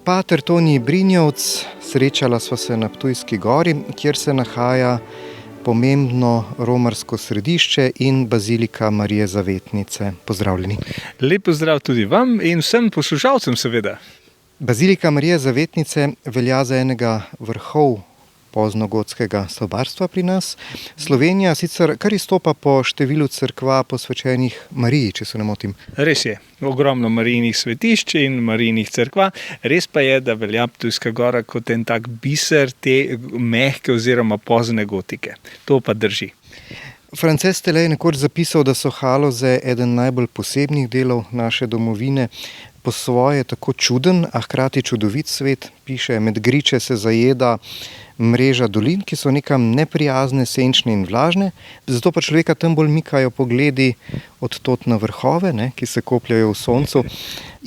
Pater Toni Brinjevc, srečala sva se na Ptujski gori, kjer se nahaja pomembno romarsko središče in bazilika Marije Zavetnice. Pozdravljeni. Lep pozdrav tudi vam in vsem poslušalcem seveda. Bazilika Marije Zavetnice velja za enega vrhov poznogotskega slovarstva pri nas. Slovenija sicer kar izstopa po številu cerkva posvečenih Mariji, če se ne motim. Res je, ogromno Marijinih svetišč in Marijinih cerkva. Res pa je, da velja Ptujska gora kot en tak biser te mehke oziroma pozne gotike. To pa drži. Frances Telej je nekoč zapisal, da so Haloze eden najbolj posebnih delov naše domovine. Po svoje tako čuden, a hkrati čudovit svet, piše, med griče se zajeda mreža dolin, ki so nekam neprijazne, senčne in vlažne, zato pa človeka tam bolj mikajo pogledi od tod na vrhove, ki se kopljajo v soncu.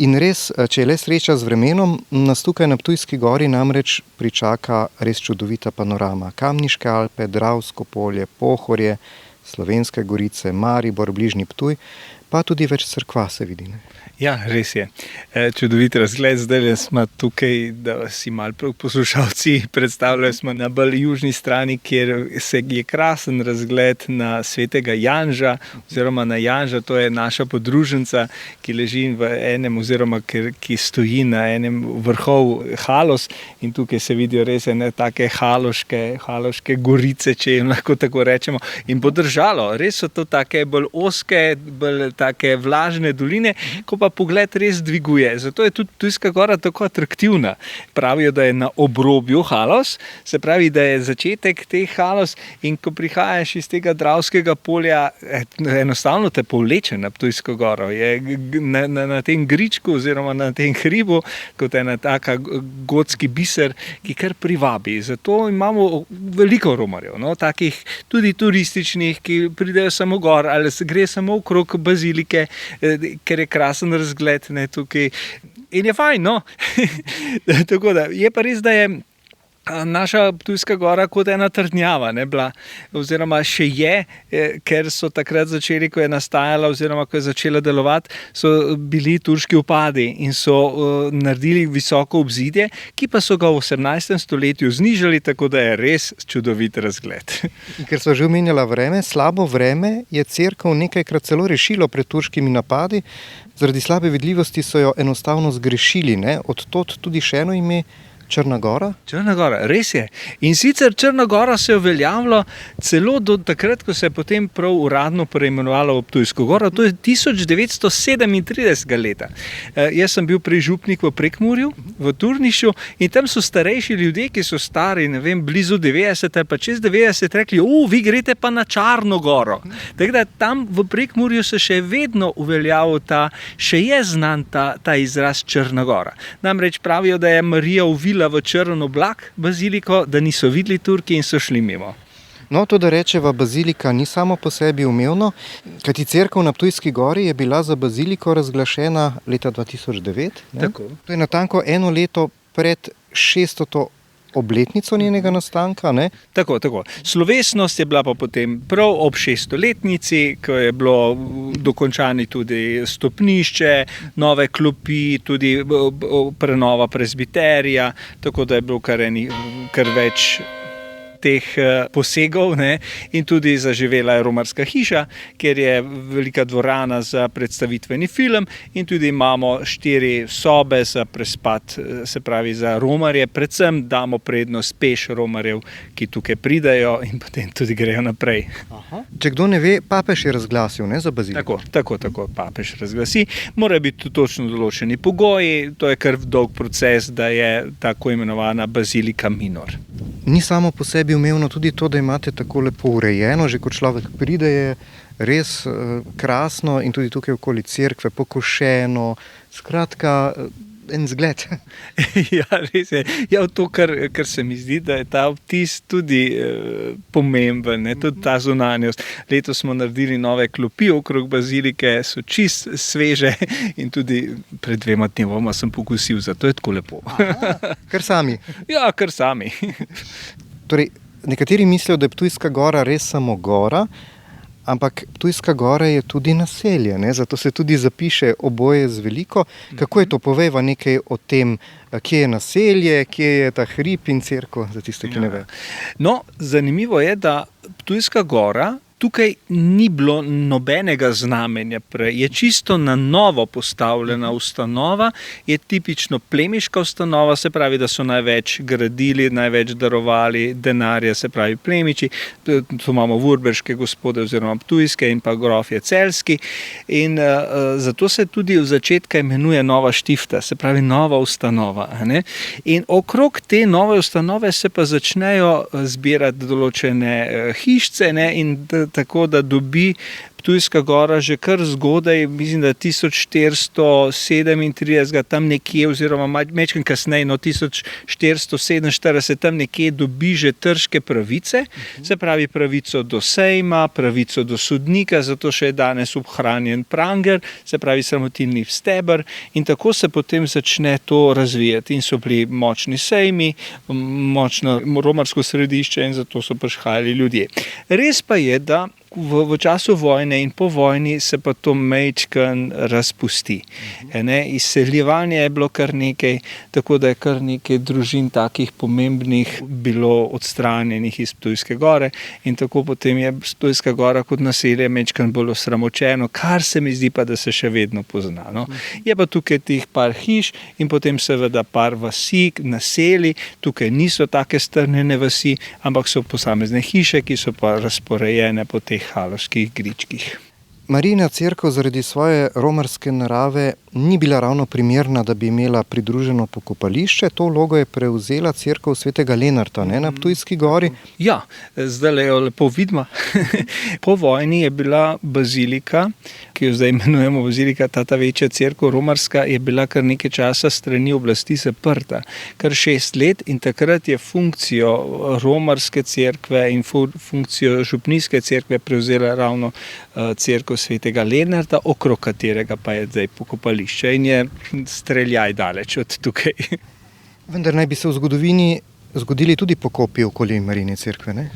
In res, če je le sreča z vremenom, nas tukaj na Ptujski gori namreč pričaka res čudovita panorama. Kamniške Alpe, Dravsko polje, Pohorje, Slovenske gorice, Maribor, bližnji Ptuj, pa tudi več cerkva se vidi. Ja, res je. Čudovit razgled. Zdaj smo tukaj, da si malo poslušalci predstavljajo, smo na bolj južni strani, kjer se je krasen razgled na Svetega Janža, oziroma na Janža, to je naša podružnica, ki leži v enem, oziroma ki stoji na enem vrhov Halos, in tukaj se vidijo res ene take haloške gorice, če jim lahko tako rečemo, in podržalo. Res so to take bolj ozke, bolj take vlažne doline, ko pa pogled res dviguje. Zato je tudi Ptujska gora tako atraktivna. Pravijo, da je na obrobju Halos, se pravi, da je začetek teh Halos, in ko prihajaš iz tega Dravskega polja, enostavno te povleče na Ptujsko goro. Je na tem gričku oziroma na tem hribu kot ena taka gotski biser, ki kar privabi. Zato imamo veliko romarjev, takih tudi turističnih, ki pridejo samo gor ali se gre samo okrog bazilike, ker je krasen razgled tukaj. In je fajn, Tako da, je pa res, da je naša Ptujska gora kot ena trdnjava, bila, oziroma še je, ker so takrat začeli, ko je nastajala oziroma ko je začela delovati, so bili turški upadi in so naredili visoko obzidje, ki pa so ga v 18. stoletju znižali, tako da je res čudovit razgled. Ker so že omenjala vreme, slabo vreme je cerkev nekajkrat celo rešilo pred turškimi napadi. Zaradi slabe vidljivosti so jo enostavno zgrešili, Od tod tudi še eno ime, Črna gora? Črna gora, res je. In sicer Črna gora se je uveljavila celo do takrat, ko se je potem prav uradno preimenovalo v Ptujsko goro. To je 1937 leta. Jaz sem bil prej župnik v Prekmurju, v Turnišu, in tam so starejši ljudje, ki so stari, blizu 90 ali pa čez 90, rekli, vi greste pa na Črno goro. Tako da tam v Prekmurju se še vedno uveljavil še je znan ta izraz Črna gora. Namreč pravijo, da je Marija uvila v črn oblak baziliko, da niso videli Turki in so šli mimo. To, da rečeva bazilika, ni samo po sebi umevno, kajti cerkev na Ptujski gori je bila za baziliko razglašena leta 2009. Tako. To je natanko eno leto pred 600. obletnico njenega nastanka, Tako. Slovesnost je bila pa potem prav ob 600-letnici, ko je bilo dokončani tudi stopnišče, nove klopi, tudi prenova prezbiterija, tako da je bilo kar več teh posegov, in tudi zaživela je romarska hiša, kjer je velika dvorana za predstavitveni film, in tudi imamo 4 sobe za prespat, se pravi za romarje, predvsem damo prednost peš romarjev, ki tukaj pridejo in potem tudi grejo naprej. Aha. Če kdo ne ve, papež je razglasil, za baziliko. Tako, papež razglasi. Morajo biti točno določeni pogoji, to je kar dolg proces, da je tako imenovana bazilika minor. Ni samo po sebi umevno tudi to, da imate tako lepo urejeno, že ko človek pride, je res krasno, in tudi tukaj okoli cerkve pokošeno, skratka, en zgled. Ja, res je. To, kar se mi zdi, da je ta vtis tudi pomemben, tudi ta zunanjost. Letos smo naredili nove klopi okrog bazilike, so čist sveže, in tudi pred 2 dnevoma sem pokusil, zato je tako lepo. Aha, kar sami? Ja, kar sami. Torej, nekateri mislijo, da je Ptujska gora res samo gora, Ampak Ptujska gora je tudi naselje, ne? Zato se tudi zapiše oboje z veliko. Kako je to, povejva nekaj o tem, kje je naselje, kje je ta hrib in cerkev, za tiste, ki ne vejo. No, zanimivo je, da Ptujska gora tukaj ni bilo nobenega znamenja prej. Je čisto na novo postavljena ustanova, je tipično plemiška ustanova, se pravi, da so največ gradili, največ darovali denarja, se pravi plemiči. Tu imamo vurberške gospode oziroma ptujske in pa grofje celjski. In zato se tudi v začetku imenuje Nova Štifta, se pravi nova ustanova. Ne? In okrog te nove ustanove se pa začnejo zbirati določene hišce, ne? In tako da dobi Ptujska gora že kar zgodaj, mislim, da 1437 tam nekje, oziroma mečken kasneje, 1447 tam nekje dobi že trške pravice, se pravi pravico do sejma, pravico do sodnika, zato še je danes obhranjen pranger, se pravi sramotilni steber, in tako se potem začne to razvijati in so bili močni sejmi, močno romarsko središče in zato so prihajali ljudje. Res pa je, da v času vojne in po vojni se pa to majčken razpusti. Izseljevanje je bilo kar nekaj, tako da je kar nekaj družin takih pomembnih bilo odstranjenih iz Ptujske gore in tako potem je Ptujska gora kot naselje majčken bolj osramočeno, kar se mi zdi pa, da se še vedno pozna. No? Je pa tukaj tih par hiš in potem seveda par vasi, naselij, tukaj niso take strnjene vasi, ampak so posamezne hiše, ki so pa razporejene po teh haloških gričkih. Marijina cerkev zaradi svoje romarske narave ni bila ravno primerna, da bi imela pridruženo pokopališče. To vlogo je prevzela cerkev svetega Lenarta, ne, na Ptujski gori. Ja, zdaj jo lepo vidimo. Po vojni je bila bazilika, ki jo zdaj imenujemo bazilika, ta večja cerkev romarska, je bila kar nekaj časa strani oblasti zaprta. Kar 6 let in takrat je funkcijo romarske cerkve in funkcijo župnijske cerkve prevzela ravno cerkev svetega Lenarta, okrog katerega pa je zdaj pokopališče in je streljaj daleč od tukaj. Vendar naj bi se v zgodovini zgodili tudi pokopi okoli Marijine cerkve, ne?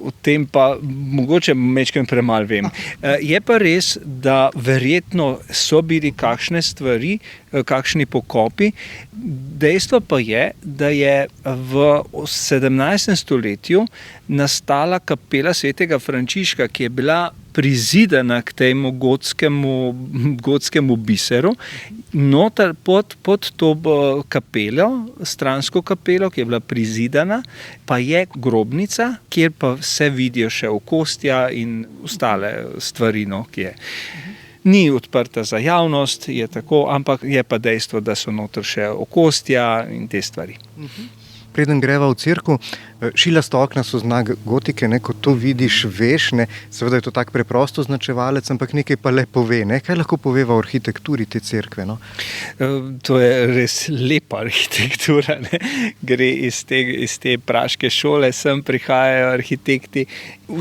O tem pa mogoče mečkem premalo vem. Je pa res, da verjetno so bili kakšne stvari, kakšni pokopi. Dejstvo pa je, da je v 17. stoletju nastala kapela svetega Frančiška, ki je bila prizidana k temu gotskemu biseru. Noter pod to kapelo, stransko kapelo, ki je bila prizidana, pa je grobnica, kjer pa se vidijo še okostja in ostale stvari, ki je. Ni odprta za javnost, je tako, ampak je pa dejstvo, da so noter še okostja in te stvari. Preden greva v cerkev, šilasta okna so znak gotike, ne, ko to vidiš, veš, ne, seveda je to tak preprosto označevalec, ampak nekaj pa le pove, ne, kaj lahko poveva o arhitekturi te cerkve, no? To je res lepa arhitektura, ne, gre iz te praške šole, sem prihajajo arhitekti,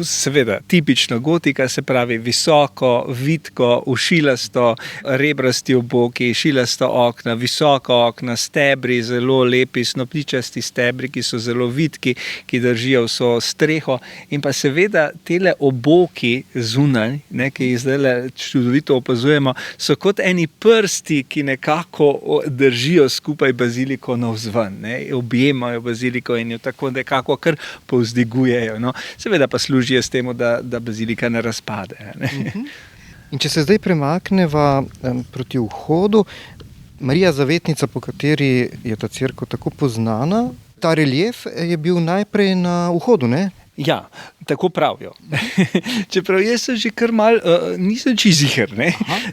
seveda tipična gotika, se pravi visoko, vitko, ušilasto, rebrasti oboki, šilasta okna, visoka okna, stebri, zelo lepi, snopličasti stebri, ki so zelo vitki, ki držijo vso streho, in pa seveda tele oboki zunaj, ne, ki jih zdaj čudovito opazujemo, so kot eni prsti, ki nekako držijo skupaj baziliko navzven, ne, objemajo baziliko in jo tako nekako kar povzdigujejo. No. Seveda pa služijo s tem, da bazilika ne razpade. Ne. In če se zdaj premakneva proti vhodu, Marija Zavetnica, po kateri je ta cerkev tako poznana, ta relief je bil najprej na vhodu, ne? Ja, tako pravijo. Čeprav jaz sem že kar mal, nisem čiziher, ne?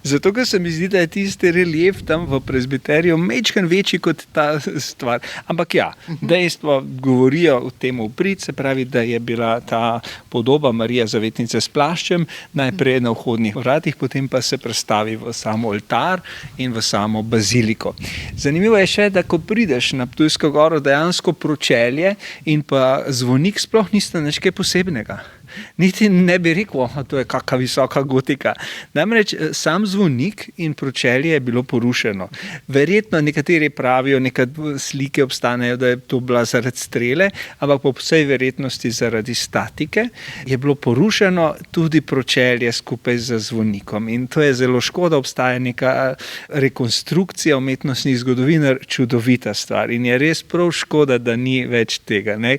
Zato, ker se mi zdi, da je tisti relief tam v prezbiteriju majčken večji kot ta stvar. Ampak ja, dejstva govorijo o tem v prid, se pravi, da je bila ta podoba Marija Zavetnice s plaščem najprej na vhodnih vratih, potem pa se prestavi v samo oltar in v samo baziliko. Zanimivo je še, da ko prideš na Ptujsko goro, dejansko pročelje in pa zvonik sploh nista nič kaj posebnega. Niti ne bi rekel, to je kakšna visoka gotika. Namreč sam zvonik in pročelje je bilo porušeno. Verjetno nekateri pravijo, neke slike obstanejo, da je to bila zaradi strele, ampak po vsej verjetnosti zaradi statike je bilo porušeno tudi pročelje skupaj z zvonikom. In to je zelo škoda, obstaja neka rekonstrukcija umetnostnih zgodovinar, čudovita stvar. In je res prav škoda, da ni več tega. Ne?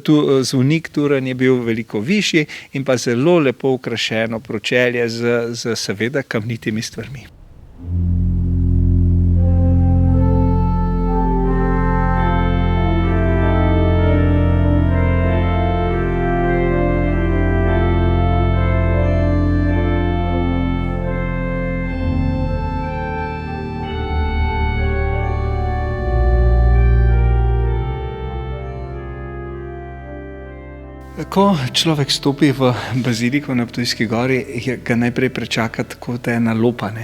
Tu zvonik Turan je bil veliko višji in pa zelo lepo okrašeno pročelje z seveda kamnitimi stvarmi. Ko človek stopi v baziliko na Ptujski gori, ga najprej prečaka tako, da je nalopane.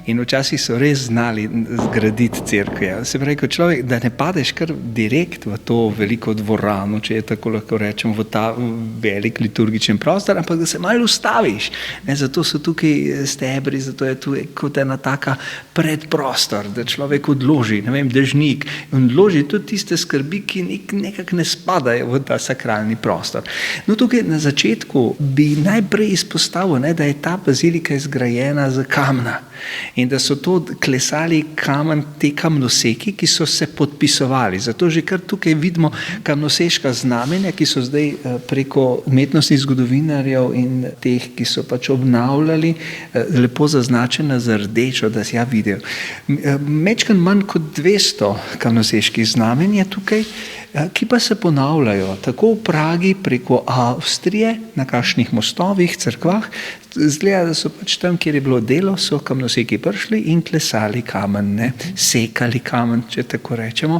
In včasih so res znali zgraditi cerkve. Se pravi, ko človek, da ne padeš kar direkt v to veliko dvorano, če je tako lahko rečem, v ta velik liturgičen prostor, ampak da se malo ustaviš. Ne, zato so tukaj stebri, zato je tu kot ena taka predprostor, da človek odloži, ne vem, dežnik, in odloži tudi tiste skrbi, ki nekako ne spadajo v ta sakralni prostor. No, tukaj na začetku bi najprej izpostavil, da je ta bazilika zgrajena z kamna in da so to klesali kamen, te kamnoseki, ki so se podpisovali. Zato že kar tukaj vidimo kamnoseška znamenja, ki so zdaj preko umetnostnih zgodovinarjev in teh, ki so pač obnavljali, lepo zaznačena z rdečo, da si ja vidijo. Mečkan manj kot 200 kamnoseških znamenj je tukaj, ki pa se ponavljajo tako v Pragi, preko Avstrije, na kakšnih mostovih, cerkvah. Zgleda, da so pač tam, kjer je bilo delo, so kamnoseki prišli in klesali kamen, ne? Sekali kamen, če tako rečemo.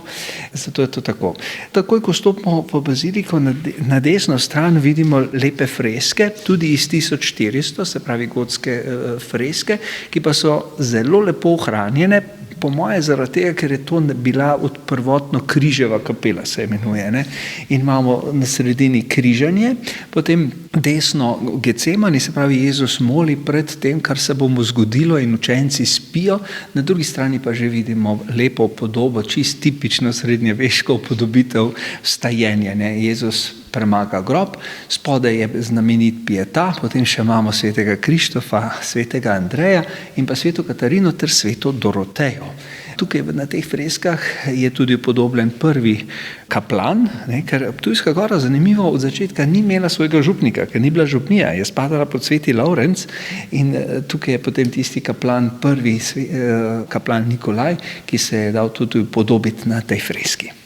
Zato je to tako. Takoj, ko stopimo po baziliko, na desno stran vidimo lepe freske, tudi iz 1400, se pravi gotske freske, ki pa so zelo lepo ohranjene, po moje zaradi tega, ker je to bila prvotno križeva kapela, se imenuje. Ne? In imamo na sredini križanje, potem desno Getsemani, se pravi Jezus moli pred tem, kar se bo mu zgodilo in učenci spijo, na drugi strani pa že vidimo lepo podobo, čist tipično srednjeveško upodobitev vstajenja. Ne? Jezus premaga grob, spodaj je znamenit Pieta, potem še imamo svetega Krištofa, svetega Andreja in pa sveto Katarino ter sveto Dorotejo. Tukaj na teh freskah je tudi upodobljen prvi kaplan, ne, ker Ptujska gora, zanimivo, od začetka ni imela svojega župnika, ker ni bila župnija, je spadala pod sveti Lovrenc in tukaj je potem tisti kaplan, prvi kaplan Nikolaj, ki se je dal tudi upodobiti na tej freski.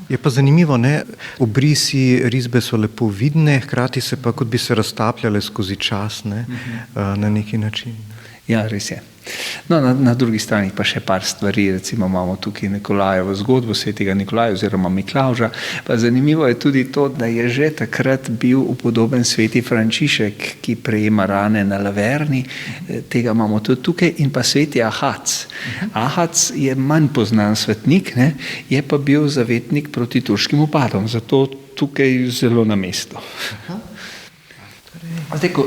Je pa zanimivo, ne? Obrisi risbe so lepo vidne, hkrati se pa kot bi se raztapljale skozi čas, ne? Na neki način. Ja, res je. No, na drugi strani pa še par stvari, recimo imamo tukaj Nikolajevo zgodbo, svetega Nikolaja oziroma Miklavža, pa zanimivo je tudi to, da je že takrat bil upodoben sveti Frančišek, ki prejema rane na Laverni, tega imamo tudi tukaj, in pa sveti Ahac. Ahac je manj poznan svetnik, ne, je pa bil zavetnik proti turškim upadom, zato tukaj zelo na mestu. Zdaj, ko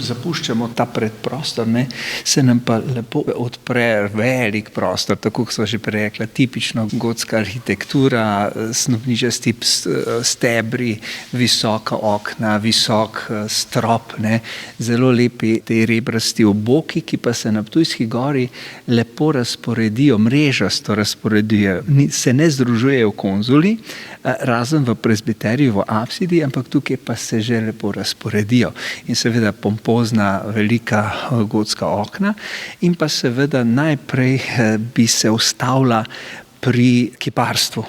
zapuščamo ta predprostor, ne, se nam pa lepo odpre velik prostor, tako kot so že prerekla, tipično gotska arhitektura, snopničasti stebri, visoka okna, visok strop, ne, zelo lepi te rebrasti oboki, ki pa se na Ptujski gori lepo razporedijo, mrežasto razporedijo, se ne združujejo v konzuli, razen v prezbiteriju, v apsidi, ampak tukaj pa se že lepo razporedijo. In seveda pompozna velika gotska okna in pa seveda najprej bi se ustavila pri kiparstvu.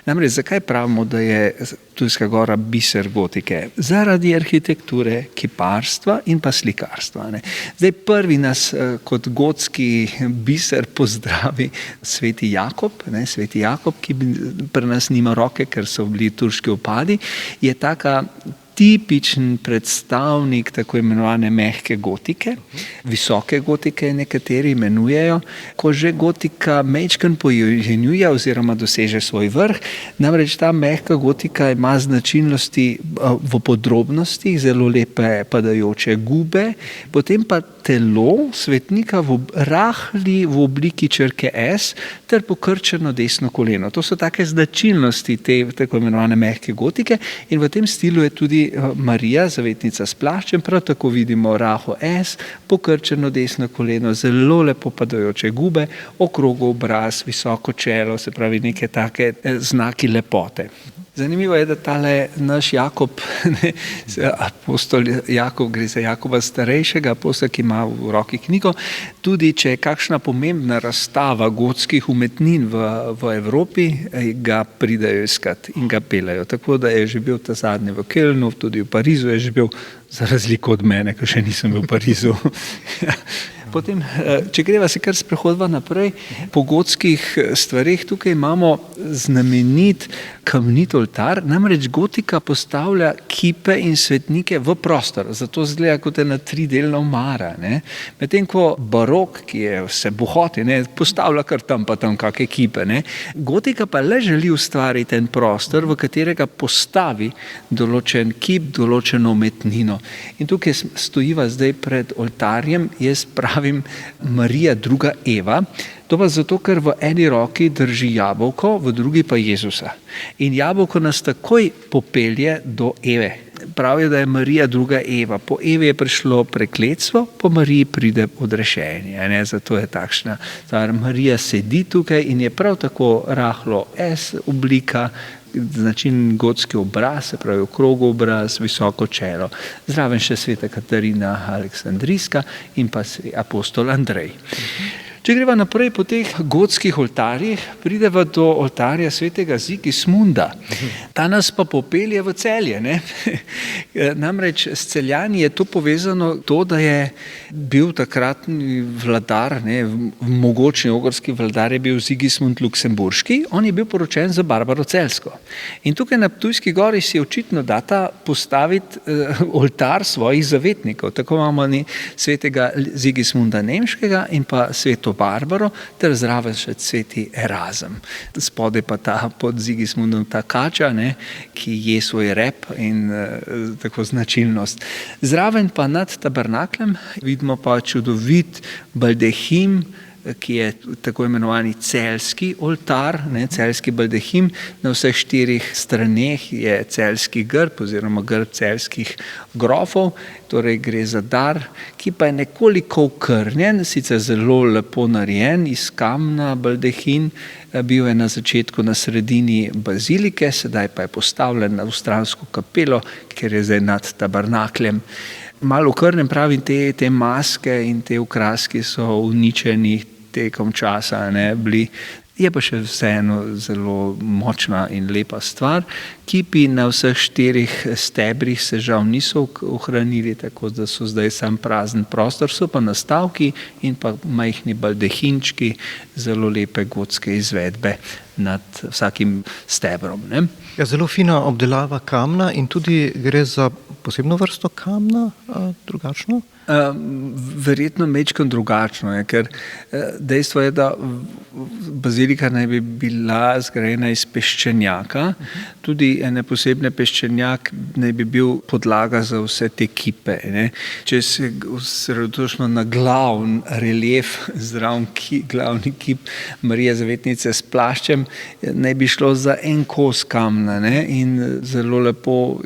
Namreč, zakaj pravimo, da je Ptujska gora biser gotike? Zaradi arhitekture, kiparstva in pa slikarstva. Ne. Zdaj prvi nas kot gotski biser pozdravi sveti Jakob, ne, sveti Jakob, ki pri nas nima roke, ker so bili turški upadi, je taka tipičen predstavnik tako imenovane mehke gotike, visoke gotike nekateri imenujejo, ko že gotika majčkeno pojenjuje oziroma doseže svoj vrh. Namreč ta mehka gotika ima značilnosti v podrobnostih, zelo lepe padajoče gube, potem pa telo svetnika rahli v obliki črke S ter pokrčeno desno koleno. To so take značilnosti te tako imenovane mehke gotike in v tem stilu je tudi Marija, zavetnica s plaščem, prav tako vidimo raho S, pokrčeno desno koleno, zelo lepo padajoče gube, okrogel obraz, visoko čelo, se pravi neke take znaki lepote. Zanimivo je, da tale naš Jakob, apostol Jakob, gre za Jakoba starejšega, apostola, ki ima v roki knjigo, tudi če je kakšna pomembna razstava gotskih umetnin v Evropi, ga pridejo iskat in ga pelejo. Tako da je že bil ta zadnji v Kölnu, tudi v Parizu je že bil, za razliko od mene, ko še nisem bil v Parizu. Potem, če greva se kar sprehodva naprej, po gotskih stvareh tukaj imamo znamenit kamnit oltar, namreč gotika postavlja kipe in svetnike v prostor, zato zgleda kot ena tridelna omara. Medtem ko barok, ki je vse bohoti, postavlja kar tam pa tam kakšne kipe. Gotika pa le želi ustvariti en prostor, v katerega postavi določen kip, določeno umetnino. In tukaj stojiva zdaj pred oltarjem, jaz pravim Marija druga Eva, to pa zato, ker v eni roki drži jabolko, v drugi pa Jezusa. In jabolko nas takoj popelje do Eve. Pravijo, da je Marija druga Eva. Po Evi je prišlo prekletstvo, po Mariji pride odrešenje. Zato je takšna. Marija sedi tukaj in je prav tako rahlo S oblika, značilni gotski obraz, se pravi okrogel obraz, visoko čelo. Zraven še sveta Katarina Aleksandrijska in pa apostol Andrej. Če greva naprej po teh gotskih oltarjih, prideva do oltarja svetega Sigismunda. Ta nas pa popelje v Celje. Namreč s Celjani je to povezano to, da je bil takratni vladar, mogočni ogorski vladar je bil Sigismund Luksemburški, on je bil poročen za Barbaro Celjsko. In tukaj na Ptujski gori si očitno data postaviti oltar svojih zavetnikov. Tako imamo svetega Sigismunda Nemškega in pa sveto Barbaro, ter zraven še sveti Erazem. Spodaj pa ta pod Sigismundom ta kača, ki je svoj rep in tako značilnost. Zraven pa nad tabernaklem vidimo pa čudovit baldehim, ki je tako imenovani celjski oltar, celjski baldehim. Na vseh 4 straneh je celjski grb oziroma grb celjskih grofov, torej gre za dar, ki pa je nekoliko okrnjen, sicer zelo lepo narejen iz kamna baldehin, bil je na začetku na sredini bazilike, sedaj pa je postavljen v stransko kapelo, ker je zdaj nad tabernakljem. Malo okrnjen, pravim, te maske in te okraski so uničeni tekom časa, bili. Je pa še vseeno zelo močna in lepa stvar. Kipi na vseh 4 stebrih se žal niso ohranili, tako da so zdaj sam prazen prostor, so pa nastavki in pa majhni baldehinčki, zelo lepe gotske izvedbe nad vsakim stebrom. Ja, zelo fina obdelava kamna in tudi gre za posebno vrsto kamna, drugačno? Verjetno majčkeno drugačno, ker dejstvo je, da bazilika naj bi bila zgrajena iz peščenjaka, tudi ene posebne peščenjak naj bi bil podlaga za vse te kipe. Če se osredotočimo na glavni relief, glavni kip Marije Zavetnice s plaščem, naj bi šlo za en kos kamna in zelo lepo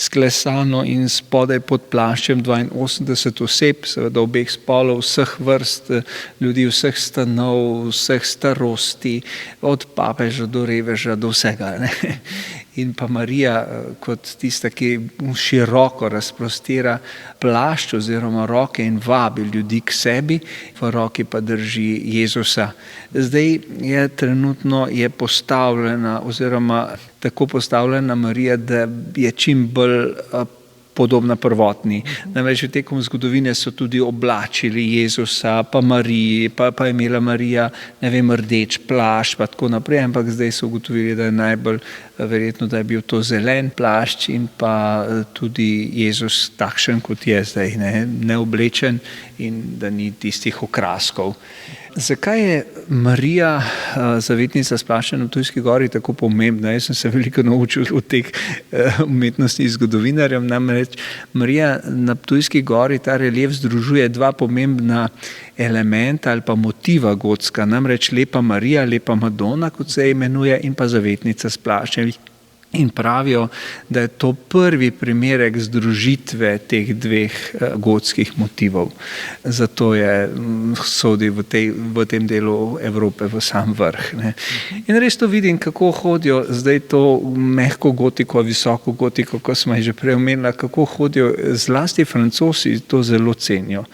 sklesano in spodaj pod plaščem 82 oseb, seveda obeh spolov, vseh vrst ljudi, vseh stanov, vseh starosti, od papeža do reveža, do vsega. In pa Marija kot tista, ki široko razprostira plašč oziroma roke in vabi ljudi k sebi, v roki pa drži Jezusa. Zdaj je trenutno postavljena oziroma tako postavljena Marija, da je čim bolj podobna prvotni. Namreč v tekom zgodovine so tudi oblačili Jezusa, pa Mariji, pa je imela Marija, ne vem, rdeč plašč, pa tako naprej, ampak zdaj so ugotovili, da je najbolj verjetno, da je bil to zelen plašč in pa tudi Jezus takšen, kot je zdaj, ne oblečen in da ni tistih okraskov. Zakaj je Marija, zavetnica s plaščem na Ptujski gori, tako pomembna? Jaz sem se veliko naučil od teh umetnostnih zgodovinarjev. Namreč Marija na Ptujski gori, ta relief združuje dva pomembna elementa ali pa motiva gotska, namreč Lepa Marija, Lepa Madona, kot se imenuje, in pa zavetnica s plaščem. In pravijo, da je to prvi primerek združitve teh dveh gotskih motivov. Zato sodi v tem delu Evrope v sam vrh. Ne. In res to vidim, kako hodijo zdaj to mehko gotiko, visoko gotiko, ko smo že prej omenili, kako hodijo, zlasti Francozi to zelo cenijo.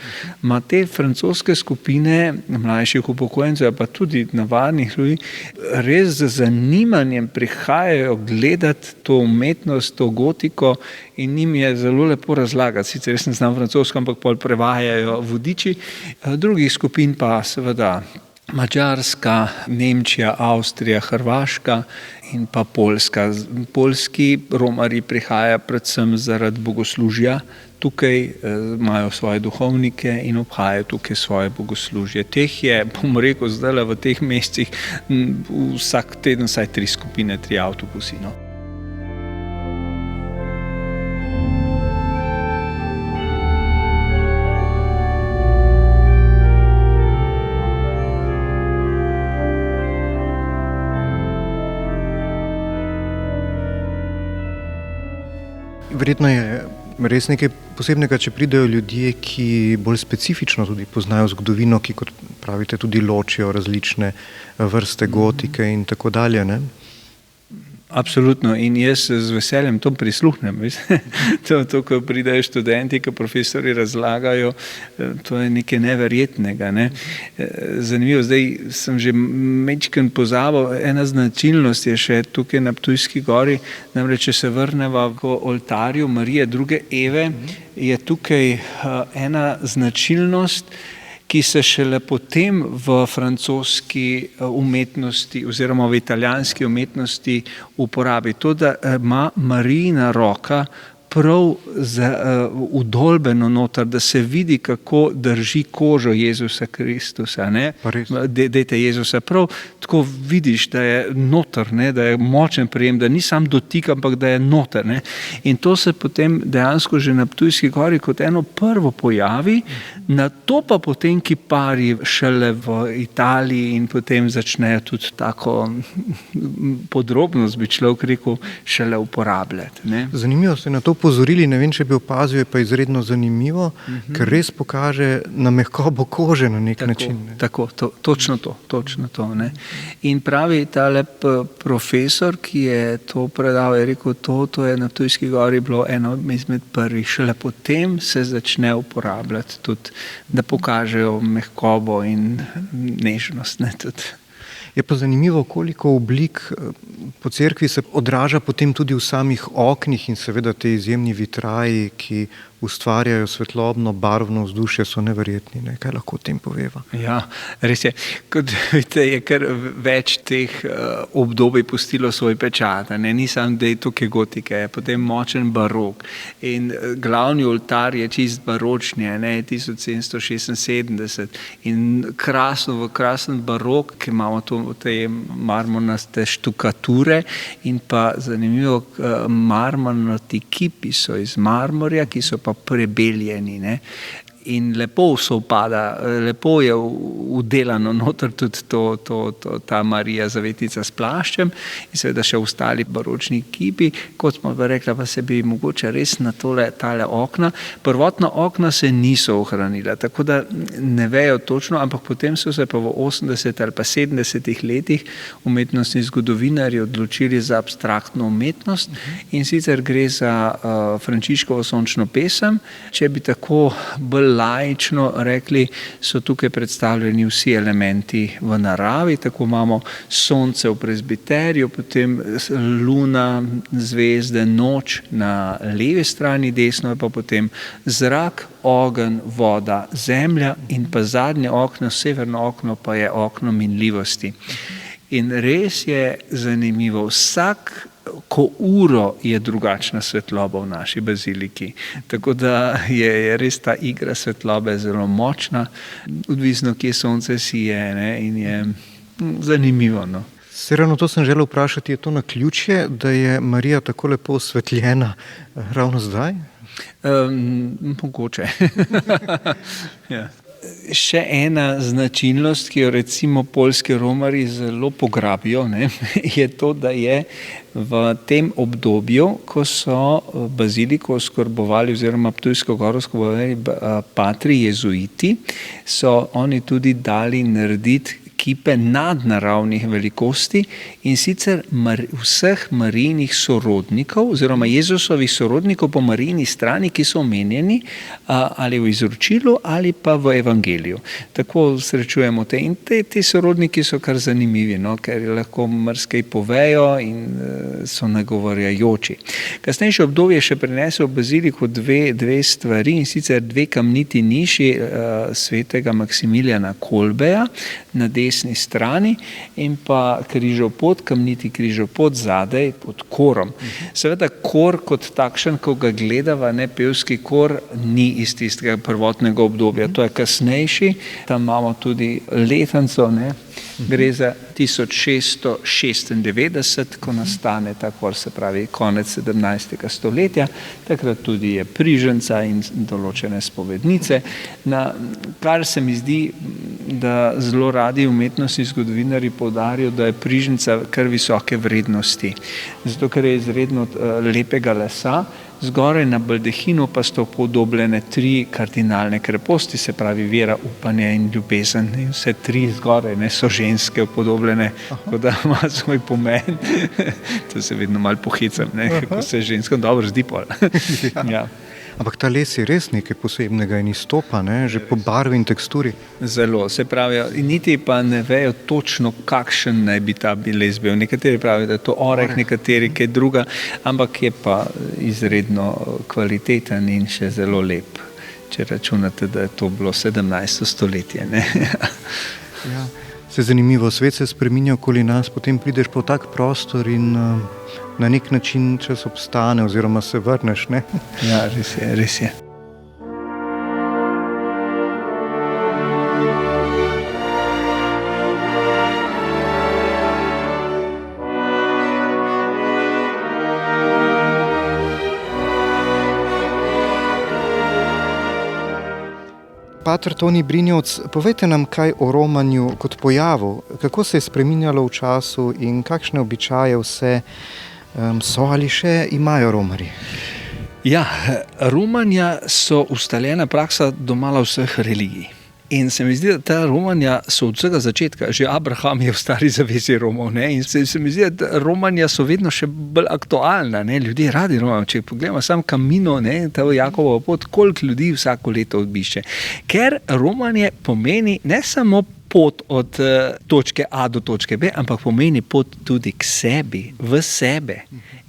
Te francoske skupine mlajših upokojencev, pa tudi navadnih ljudi, res z zanimanjem prihajajo gledati to umetnost, to gotiko in njim je zelo lepo razlagati. Sicer jaz ne znam francosko, ampak pol prevajajo vodiči. Drugih skupin pa seveda Madžarska, Nemčija, Avstrija, Hrvaška in pa Poljska. Poljski romarji prihajajo predvsem zaradi bogoslužja. Tukaj imajo svoje duhovnike in obhajajo tukaj svoje bogoslužje. Teh je, bom rekel, zdaj v teh mesecih vsak teden vsaj 3 skupine, 3 avtobusi. No. Verjetno je res nekaj posebnega, če pridejo ljudje, ki bolj specifično tudi poznajo zgodovino, ki, kot pravite, tudi ločijo različne vrste gotike in tako dalje, ne? Absolutno, in jaz z veseljem to prisluhnem. To, ko pridejo študenti, ko profesori razlagajo, to je nekaj neverjetnega. Ne? Zanimivo, zdaj sem že majčkeno pozabil, ena značilnost je še tukaj na Ptujski gori, namreč, če se vrneva k oltarju Marije druge Eve, je tukaj ena značilnost, ki se šele potem v francoski umetnosti oziroma v italijanski umetnosti uporabi. To, da ima Marijina roka prav udolbeno noter, da se vidi, kako drži kožo Jezusa Kristusa. Dejte Jezusa, prav tako vidiš, da je noter, da je močen prijem, da ni sam dotik, ampak da je noter. In to se potem dejansko že na Ptujski gori kot eno prvo pojavi, na to pa potem kipari šele v Italiji in potem začnejo tudi tako podrobnost, bi človek rekel, šele uporabljati. Zanimivo ste na to pozorili, ne vem, če bi opazil, je pa izredno zanimivo, ker res pokaže na mehkobo kože na nek način. Tako, točno to. Ne. In pravi tale profesor, ki je to predal, je rekel, to je na Ptujski gori bilo eno izmed prvih, šele potem se začne uporabljati tudi, da pokažejo mehkobo in nežnost. Ne, tudi. Je pa zanimivo, koliko oblik po cerkvi se odraža potem tudi v samih oknih in seveda te izjemni vitraji, ki ustvarjajo svetlobno, barvno vzdušje, so neverjetni. Ne? Kaj lahko o tem poveva? Ja, res je. Kot vidite, je kar več teh obdobij pustilo svoj pečat. Ni samo, da je tukaj gotike, je potem močen barok. In glavni oltar je čist baročni, 1776. In krasen barok, ki imamo te marmornaste štukature in pa zanimivo marmornati kipi so iz marmorja, ki so pa prebeljeni. In lepo sovpada, lepo je udelano noter tudi ta Marija zavetnica s plaščem in seveda še ostali baročni kipi, kot smo pa rekla, pa se bi mogoče res na tale okna. Prvotna okna se niso ohranila, tako da ne vejo točno, ampak potem so se pa v 80 ali pa 70 letih umetnostni zgodovinarji odločili za abstraktno umetnost in sicer gre za Frančiškovo sončno pesem. Če bi tako bolj bolj laično rekli, so tukaj predstavljeni vsi elementi v naravi, tako imamo sonce v prezbiterju, potem luna, zvezde, noč na levi strani, desno je pa potem zrak, ogenj, voda, zemlja in pa zadnje okno, severno okno pa je okno minljivosti. In res je zanimivo, vsako uro je drugačna svetloba v naši baziliki, tako da je res ta igra svetlobe zelo močna, odvisno kje sonce sije, ne, in je zanimivo. No. Se ravno to sem želel vprašati, je to naključje, da je Marija tako lepo osvetljena ravno zdaj? Mogoče. Ja. Še ena značilnost, ki jo recimo poljski romarji zelo pograbijo, ne, je to, da je v tem obdobju, ko so baziliko oskrbovali oziroma Ptujsko goro oskrbovali patri jezuiti, so oni tudi dali narediti kipe nadnaravnih velikosti in sicer vseh Marijinih sorodnikov oziroma Jezusovih sorodnikov po Marijini strani, ki so omenjeni ali v izročilu ali pa v evangeliju. Tako srečujemo te in ti sorodniki so kar zanimivi, no, ker lahko marsikaj povejo in so nagovarjajoči. Kasnejše obdobje še prinesel v baziliko dve stvari in sicer dve kamniti niši svetega Maksimilijana Kolbeja na desni strani in pa križopod, kamniti križopod zadaj pod korom. Seveda kor kot takšen, ko ga gledava, ne, pevski kor, ni iz tistega prvotnega obdobja, to je kasnejši, tam imamo tudi letenco, ne, gre za 1696, ko nastane ta kor, se pravi konec 17. stoletja, takrat tudi je priženca in določene spovednice, kar se mi zdi, da zelo radi umetnostni zgodovinarji poudarjajo, da je priženca kar visoke vrednosti, zato ker je izredno lepega lesa. Zgoraj na baldehinu pa sta upodobljene 3 kardinalne kreposti, se pravi vera, upanje in ljubezen. In vse 3 zgoraj, ne, so ženske upodobljene, tako da ima svoj pomen. To se vedno malo pohecam, ne, kako se ženskam dobro zdi pol. Ja. Ampak ta les je res nekaj posebnega in izstopa, ne? Že po barvi in teksturi. Zelo, se pravi, niti pa ne vejo točno, kakšen naj bi ta les bil. Nekateri pravijo, da je to oreh, nekateri kaj druga, ampak je pa izredno kvaliteten in še zelo lep, če računate, da je to bilo 17. stoletje. Ne? Ja. Se zanimivo, svet se spreminja okoli nas, potem prideš po tak prostor in na nek način čas obstane oziroma se vrneš, ne? Ja, res je, res je. Pater Toni Brinjevc, povejte nam kaj o romanju kot pojavu, kako se je spreminjalo v času in kakšne običaje vse so ali še imajo romarji? Ja, romanja so ustaljena praksa domala vseh religij. In se mi zdi, da ta romanja so od vsega začetka, že Abraham je v stari zavezi Romov, ne? In se mi zdi, da romanja so vedno še bolj aktualna, ne? Ljudje radi romajo, če pogledamo sam Camino, ne? Ta Jakobovo pot, koliko ljudi vsako leto obišče. Ker romanje pomeni ne samo pot od točke A do točke B, ampak pomeni pot tudi k sebi, v sebe.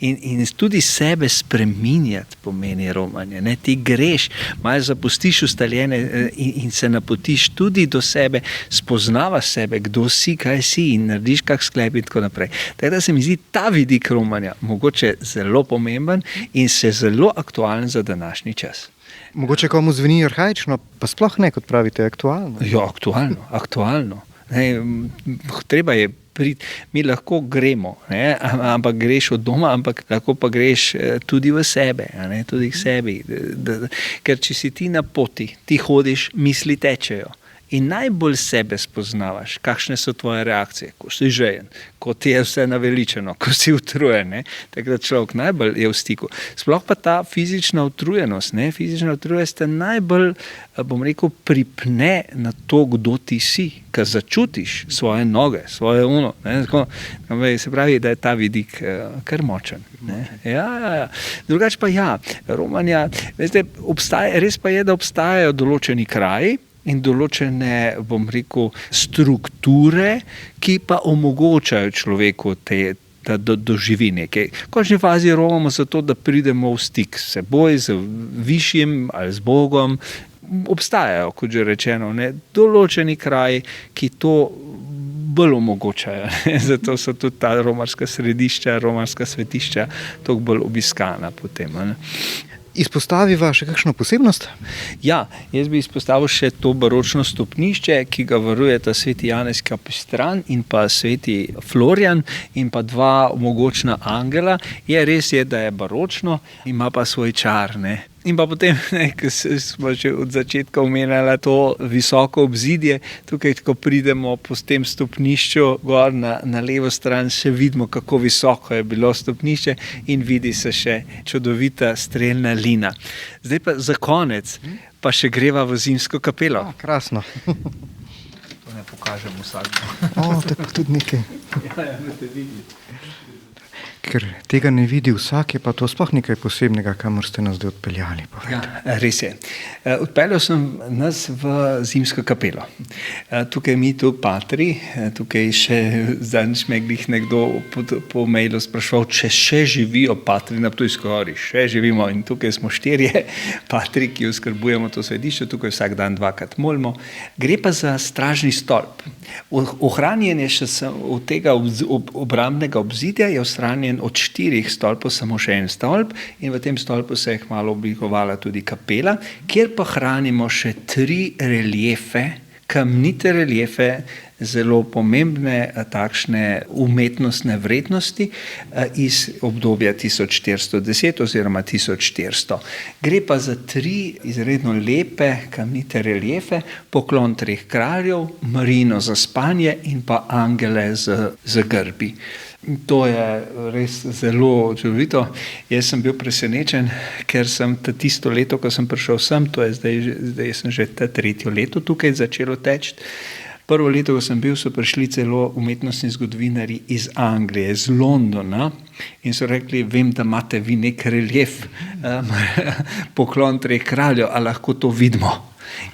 In tudi sebe spreminjati pomeni romanje. Ne? Ti greš, malo zapustiš ustaljene in se napotiš tudi do sebe, spoznavaš sebe, kdo si, kaj si in narediš kak sklep in tako naprej. Tako da se mi zdi ta vidik romanja mogoče zelo pomemben in se zelo aktualen za današnji čas. Mogoče komu zveni arhaično, pa sploh ne, kot pravite, aktualno. Ja, aktualno. Ne, treba je priti, mi lahko gremo, ne, ampak greš od doma, ampak lahko pa greš tudi v sebe, ne, tudi k sebi. Ker če si ti na poti, ti hodiš, misli tečejo. In najbolj sebe spoznavaš, kakšne so tvoje reakcije, ko si žejen, ko ti je vse naveličeno, ko si utrujen, ne? Takrat človek najbolj je v stiku. Sploh pa ta fizična utrujenost, ne? Fizična utrujenost te najbolj, bom rekel, pripne na to, kdo ti si, ker začutiš svoje noge, svoje uno. Se pravi, da je ta vidik kar močen. Ne? Ja. Drugače pa romanja, veste, res pa je, da obstajajo določeni kraji in določene, bom rekel, strukture, ki pa omogočajo človeku da doživi nekaj. V končni fazi romamo zato, da pridemo v stik s seboj, z višjim ali z Bogom. Obstajajo, kot že rečeno, določeni kraji, ki to bolj omogočajo. Zato so tudi ta romarska središča, romarska svetišča toliko bolj obiskana potem. Izpostaviva še kakšno posebnost? Ja, jaz bi izpostavil še to baročno stopnišče, ki ga varujeta sveti Janez Kapistran in pa sveti Florian in pa dva mogočna angela. Res je, da je baročno, ima pa svoj čar, ne. In pa potem, ko smo že od začetka omenjali to visoko obzidje, tukaj, ko pridemo po tem stopnišču gor na levo stran, še vidimo, kako visoko je bilo stopnišče in vidi se še čudovita strelna lina. Zdaj pa za konec, pa še greva v zimsko kapelo. Krasno. To ne pokažem vsakemu. Tako tudi nekaj. Ja, boste videli. Ker tega ne vidi vsak, je pa to sploh nekaj posebnega, kamor ste nas zdaj odpeljali. Ja, res je. Odpeljal sem nas v zimsko kapelo. Tukaj mi tu patri, tukaj še zadnjič me je nekdo po mailu spraševal, če še živijo patri na Ptujski gori. Še živimo in tukaj smo 4 patri, ki oskrbujemo to svetišče, tukaj vsak dan 2krat molimo. Gre pa za stražni stolp. Ohranjen je še od tega obrambnega obzidja, je ohranjen od 4 stolpov samo še en stolp in v tem stolpu se je kmalu oblikovala tudi kapela, kjer pa hranimo še 3 reliefe, kamnite reliefe, zelo pomembne takšne umetnostne vrednosti iz obdobja 1410 oziroma 1400. Gre pa za 3 izredno lepe kamnite reliefe, poklon 3 kraljev, Marijino zaspanje in pa angele z grbi. To je res zelo čudovito. Jaz sem bil presenečen, ker sem tisto leto, ko sem prišel sem, to je zdaj sem že 3. leto tukaj začelo teči. Prvo leto, ko sem bil, so prišli celo umetnostni zgodovinarji iz Anglije, iz Londona in so rekli, vem, da imate vi nek relief, poklon 3 kraljev, a lahko to vidimo.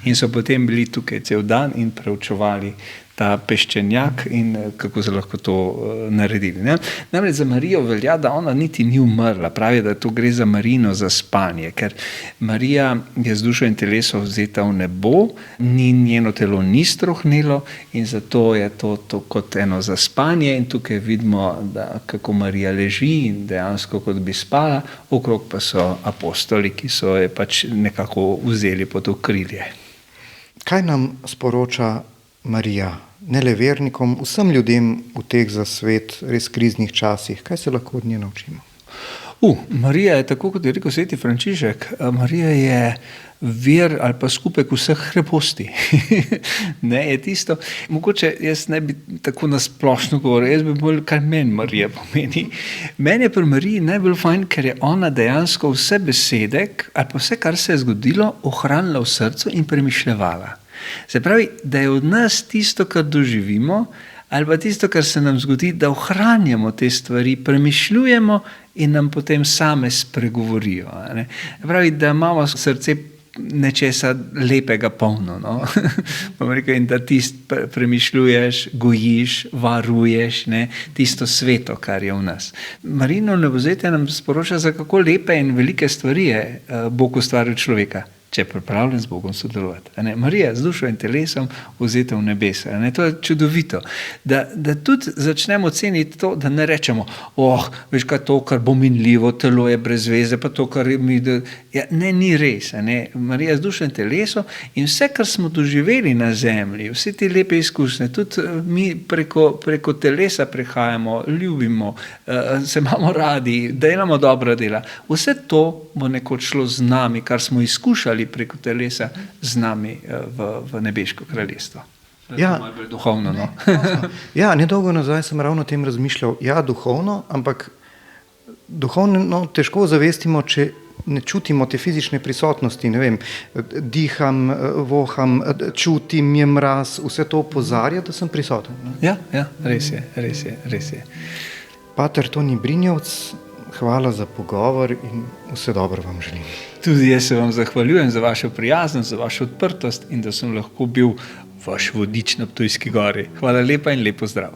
In so potem bili tukaj cel dan in preučevali ta peščenjak in kako se lahko to naredili. Ne? Namreč za Marijo velja, da ona niti ni umrla. Pravi, da to gre za Marijino zaspanje, ker Marija je z dušo in telesom vzeta v nebo, njeno telo ni strohnelo in zato je to kot eno zaspanje in tukaj vidimo, kako Marija leži in dejansko kot bi spala, okrog pa so apostoli, ki so je pač nekako vzeli pod okrilje. Kaj nam sporoča Marija? Ne le vernikom, vsem ljudem v teh za svet res kriznih časih. Kaj se lahko od nje naučimo? Marija je, tako kot je rekel sveti Frančišek, Marija je vir ali pa skupek vseh kreposti. Ne, je tisto, mogoče jaz ne bi tako nasplošno govoril, jaz bi bolj, kaj meni Marija pomeni. Meni je pri Mariji najbolj fajn, ker je ona dejansko vse besede ali pa vse, kar se je zgodilo, ohranila v srcu in premišljevala. Se pravi, da je od nas tisto, kar doživimo, ali pa tisto, kar se nam zgodi, da ohranjamo te stvari, premišljujemo in nam potem same spregovorijo. Ne? Pravi, da imamo srce nečesa lepega polno. No? In da tisto premišljuješ, gojiš, varuješ, ne? Tisto sveto, kar je v nas. Marijino vnebovzetje nam sporoča, za kako lepe in velike stvari je Bog ustvaril človeka, če je pripravljen z Bogom sodelovati. Marija z dušo in telesom vzeta v nebesa. To je čudovito. Da tudi začnemo ceniti to, da ne rečemo, veš kaj, to, kar bo minljivo, telo je brez veze, pa to, kar mi... Ne, ni res. Marija z dušo in telesom in vse, kar smo doživeli na zemlji, vse te lepe izkušnje, tudi mi preko telesa prehajamo, ljubimo, se imamo radi, delamo dobra dela. Vse to bo nekoč šlo z nami, kar smo izkušali prihajali preko telesa z nami v nebeško kraljestvo. Ja. Malo bolj duhovno, no. Ja, nedolgo nazaj sem ravno o tem razmišljal. Ja, duhovno, ampak duhovno težko zavestimo, če ne čutimo te fizične prisotnosti. Ne vem, diham, voham, čutim, je mraz, vse to opozarja, da sem prisoten. Ne? Ja, res je. Pater Toni Brinjevc, hvala za pogovor in vse dobro vam želim. Tudi jaz se vam zahvaljujem za vašo prijaznost, za vašo odprtost in da sem lahko bil vaš vodič na Ptujski gori. Hvala lepa in lep pozdrav.